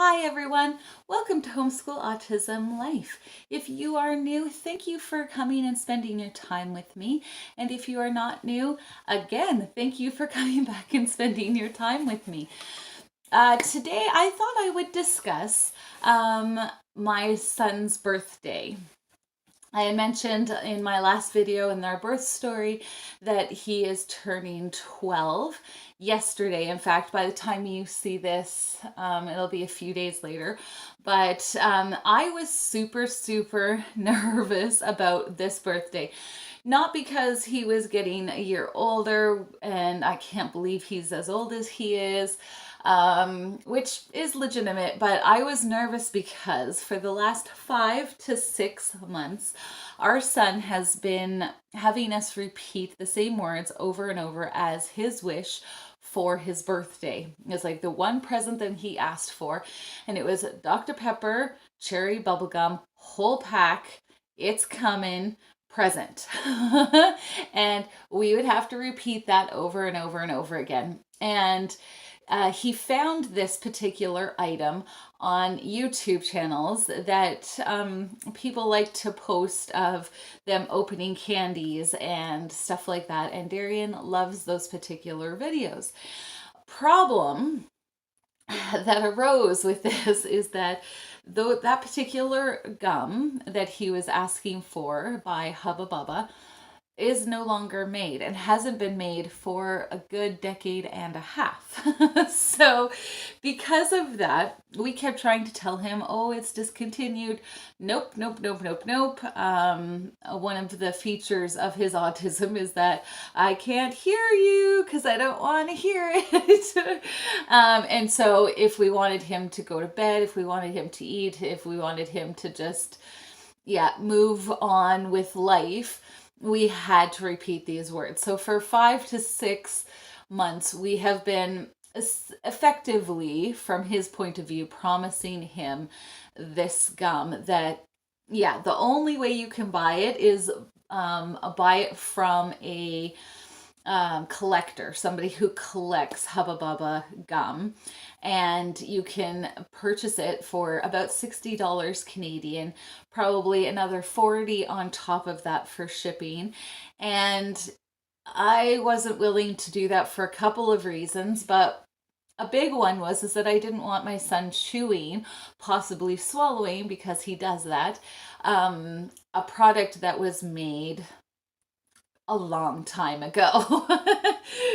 Hi everyone, welcome to Homeschool Autism Life. If you are new, thank you for coming and spending your time with me. And if you are not new, again, thank you for coming back and spending your time with me. Today I thought I would discuss my son's birthday. I had mentioned in my last video in our birth story that he is turning 12 yesterday. In fact, by the time you see this, it'll be a few days later. But I was super nervous about this birthday. Not because he was getting a year older, and I can't believe he's as old as he is, which is legitimate, but I was nervous because for the last 5 to 6 months, our son has been having us repeat the same words over and over as his wish for his birthday. It's like the one present that he asked for, and it was Dr. Pepper, cherry bubblegum, whole pack, it's coming, present. And we would have to repeat that over and over and over again. And he found this particular item on YouTube channels that people like to post of them opening candies and stuff like that. And Darrion loves those particular videos. Problem that arose with this is that that particular gum that he was asking for by Hubba Bubba is no longer made and hasn't been made for a good decade and a half. So because of that, we kept trying to tell him, oh, it's discontinued. Nope. One of the features of his autism is that I can't hear you because I don't want to hear it. And so if we wanted him to go to bed, if we wanted him to eat, if we wanted him to just, move on with life, we had to repeat these words. So for 5 to 6 months, we have been effectively, from his point of view, promising him this gum that, the only way you can buy it is buy it from a collector, somebody who collects Hubba Bubba gum, and you can purchase it for about $60 Canadian, probably another 40 on top of that for shipping. And I wasn't willing to do that for a couple of reasons, but a big one was that I didn't want my son chewing, possibly swallowing, because he does that, a product that was made a long time ago.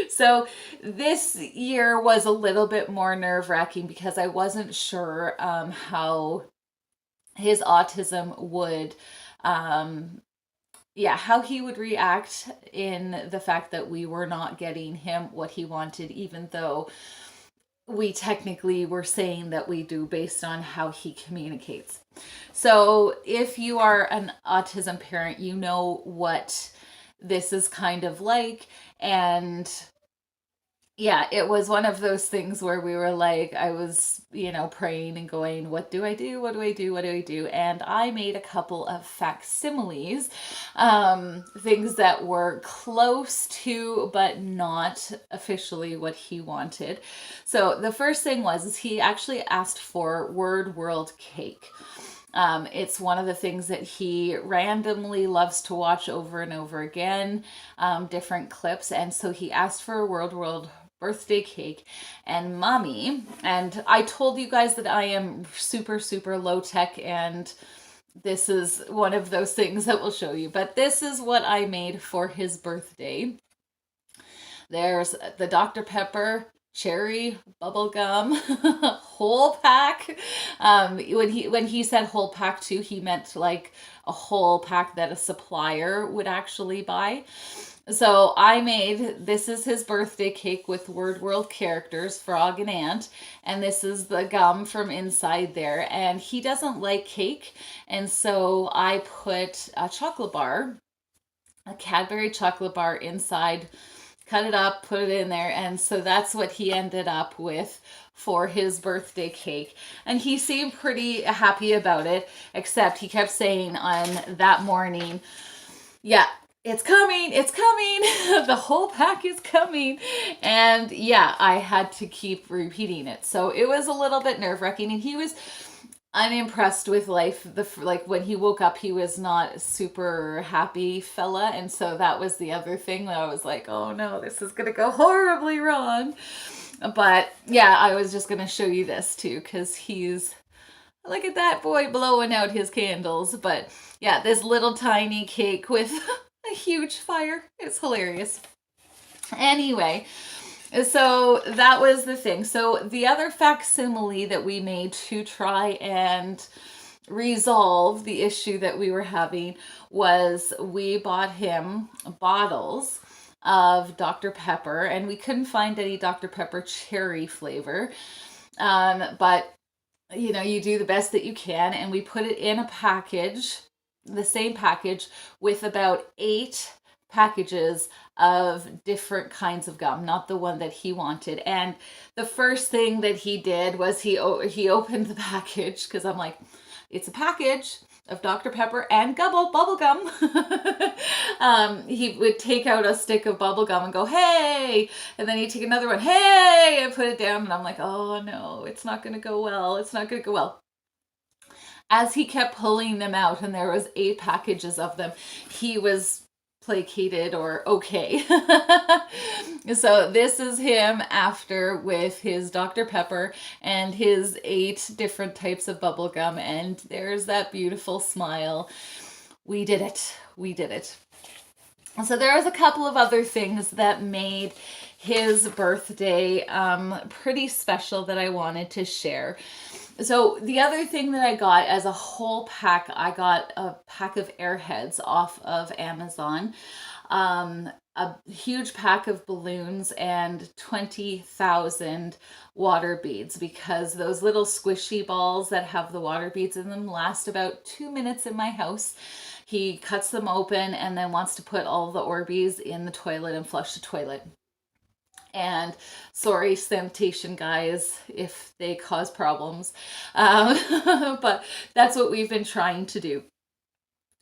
So this year was a little bit more nerve-wracking because I wasn't sure how his autism would, how he would react in the fact that we were not getting him what he wanted, even though we technically were saying that we do based on how he communicates. So if you are an autism parent, you know what this is kind of like. And it was one of those things where we were like, I was, praying and going, what do I do? What do I do? What do I do? And I made a couple of facsimiles, things that were close to, but not officially what he wanted. So the first thing is he actually asked for word world cake. It's one of the things that he randomly loves to watch over and over again, different clips. And so he asked for a world birthday cake, and mommy, and I told you guys that I am super low tech, and this is one of those things that we'll show you, but this is what I made for his birthday. There's the Dr. Pepper cherry bubblegum whole pack. When he said whole pack too, he meant like a whole pack that a supplier would actually buy. So I made, this is his birthday cake with word world characters, frog and ant, and this is the gum from inside there. And he doesn't like cake, and so I put a chocolate bar, a Cadbury chocolate bar inside, cut it up, put it in there, and so that's what he ended up with for his birthday cake. And he seemed pretty happy about it, except he kept saying on that morning, it's coming, it's coming, the whole pack is coming. And yeah, I had to keep repeating it. So it was a little bit nerve-wracking, and he was unimpressed with life. Like when he woke up, he was not a super happy fella, and so that was the other thing that I was like, oh no, this is gonna go horribly wrong. But yeah, I was just gonna show you this too, because he's, look at that boy blowing out his candles. But yeah, this little tiny cake with a huge fire. It's hilarious. Anyway, so that was the thing. So the other facsimile that we made to try and resolve the issue that we were having was we bought him bottles of Dr. Pepper, and we couldn't find any Dr. Pepper cherry flavor. But you know, you do the best that you can, and we put it in a package, the same package, with about 8 packages of different kinds of gum, not the one that he wanted. And the first thing that he did was he opened the package, because I'm like, it's a package of Dr. Pepper and bubble gum. He would take out a stick of bubble gum and go, hey, and then he'd take another one, hey, and put it down. And I'm like, oh no, it's not going to go well. It's not going to go well. As he kept pulling them out, and there was 8 packages of them, he was placated or okay. So this is him after, with his Dr. Pepper and his 8 different types of bubble gum, and there's that beautiful smile. We did it. We did it. So there was a couple of other things that made his birthday pretty special that I wanted to share. So the other thing that I got as a whole pack, I got a pack of Airheads off of Amazon, a huge pack of balloons, and 20,000 water beads, because those little squishy balls that have the water beads in them last about 2 minutes in my house. He cuts them open and then wants to put all the Orbeez in the toilet and flush the toilet. And sorry, sanitation guys, if they cause problems. But that's what we've been trying to do.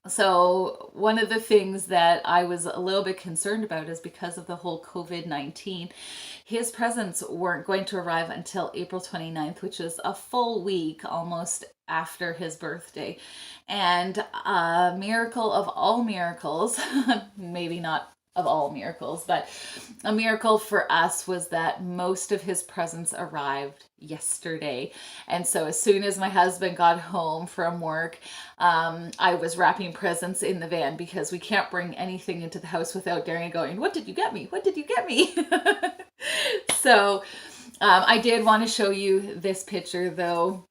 So one of the things that I was a little bit concerned about is because of the whole COVID-19, his presents weren't going to arrive until April 29th, which is a full week almost after his birthday. And a miracle of all miracles, maybe not of all miracles, but a miracle for us was that most of his presents arrived yesterday. And so as soon as my husband got home from work, I was wrapping presents in the van, because we can't bring anything into the house without Darrion going, what did you get me? What did you get me? So I did want to show you this picture though.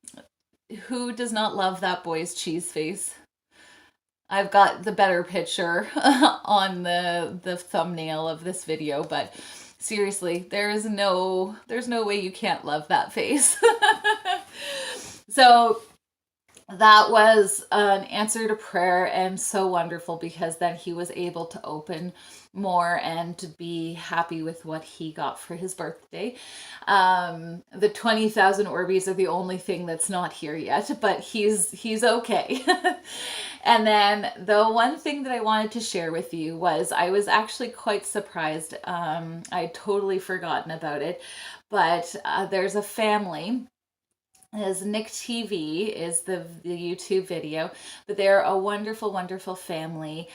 Who does not love that boy's cheese face? I've got the better picture on the thumbnail of this video, but seriously, there's no way you can't love that face. So that was an answer to prayer, and so wonderful, because then he was able to open more and to be happy with what he got for his birthday. The 20,000 Orbeez are the only thing that's not here yet, but he's okay. And then the one thing that I wanted to share with you was, I was actually quite surprised. I'd totally forgotten about it, but there's a family. As NickTV is the YouTube video, but they're a wonderful, wonderful family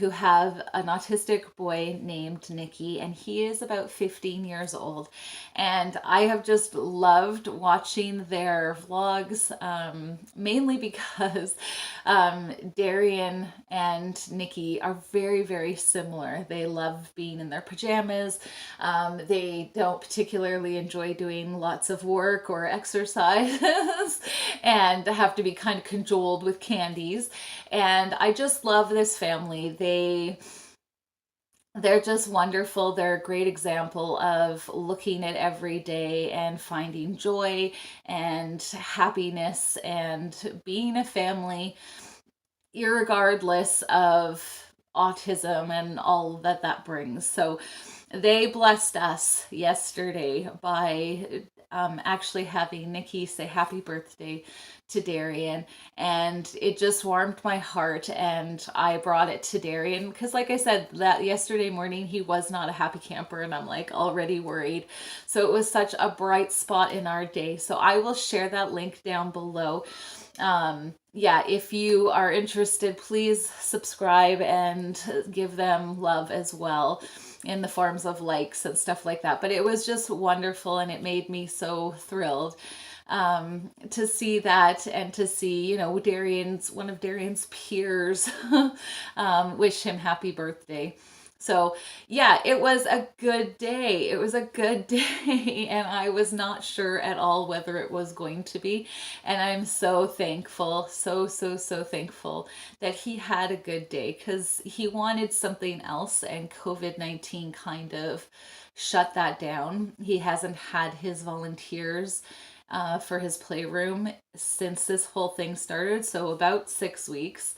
who have an autistic boy named Nicky, and he is about 15 years old. And I have just loved watching their vlogs, mainly because Darrion and Nicky are very, very similar. They love being in their pajamas. They don't particularly enjoy doing lots of work or exercise and have to be kind of cajoled with candies. And I just love this family. They're just wonderful. They're a great example of looking at every day and finding joy and happiness and being a family, irregardless of autism and all that brings. So they blessed us yesterday by actually having Nicky say happy birthday to Darrion, and it just warmed my heart, and I brought it to Darrion because, like I said, that yesterday morning he was not a happy camper, and I'm like already worried. So it was such a bright spot in our day. So I will share that link down below. Yeah, if you are interested, please subscribe and give them love as well in the forms of likes and stuff like that. But it was just wonderful, and it made me so thrilled to see that, and to see, you know, one of Darrion's peers wish him happy birthday. So yeah, it was a good day. It was a good day, and I was not sure at all whether it was going to be. And I'm so thankful, so thankful that he had a good day, because he wanted something else, and COVID-19 kind of shut that down. He hasn't had his volunteers for his playroom since this whole thing started, so about 6 weeks.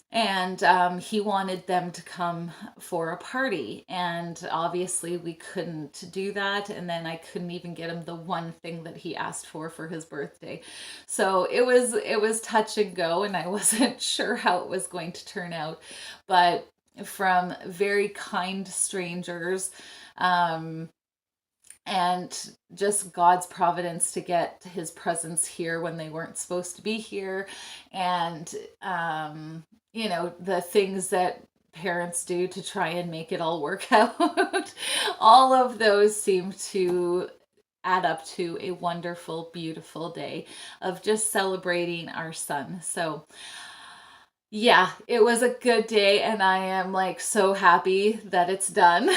And he wanted them to come for a party, and obviously we couldn't do that, and then I couldn't even get him the one thing that he asked for his birthday. So it was touch and go, and I wasn't sure how it was going to turn out. But from very kind strangers, and just God's providence to get his presence here when they weren't supposed to be here, and you know, the things that parents do to try and make it all work out, all of those seem to add up to a wonderful, beautiful day of just celebrating our son. So yeah, it was a good day, and I am like so happy that it's done.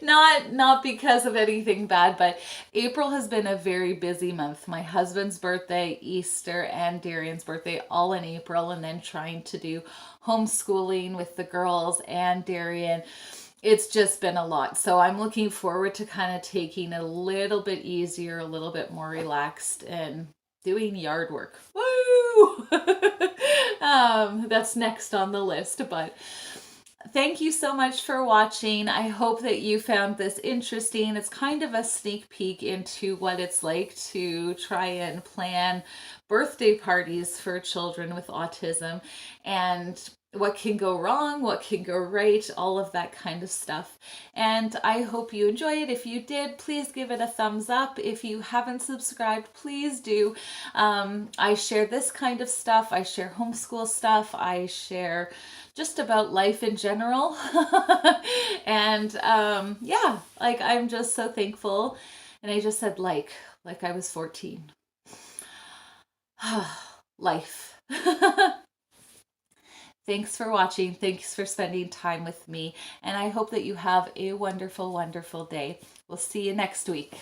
Not because of anything bad, but April has been a very busy month. My husband's birthday, Easter, and Darrion's birthday all in April, and then trying to do homeschooling with the girls and Darrion. It's just been a lot. So I'm looking forward to kind of taking a little bit easier, a little bit more relaxed, and doing yard work. Woo! That's next on the list. But thank you so much for watching. I hope that you found this interesting. It's kind of a sneak peek into what it's like to try and plan birthday parties for children with autism, and what can go wrong, what can go right, all of that kind of stuff. And I hope you enjoy it. If you did, please give it a thumbs up. If you haven't subscribed, please do. I share this kind of stuff. I share homeschool stuff. I share just about life in general. And yeah, like I'm just so thankful. And I just said like I was 14. Life. Thanks for watching. Thanks for spending time with me. And I hope that you have a wonderful, wonderful day. We'll see you next week.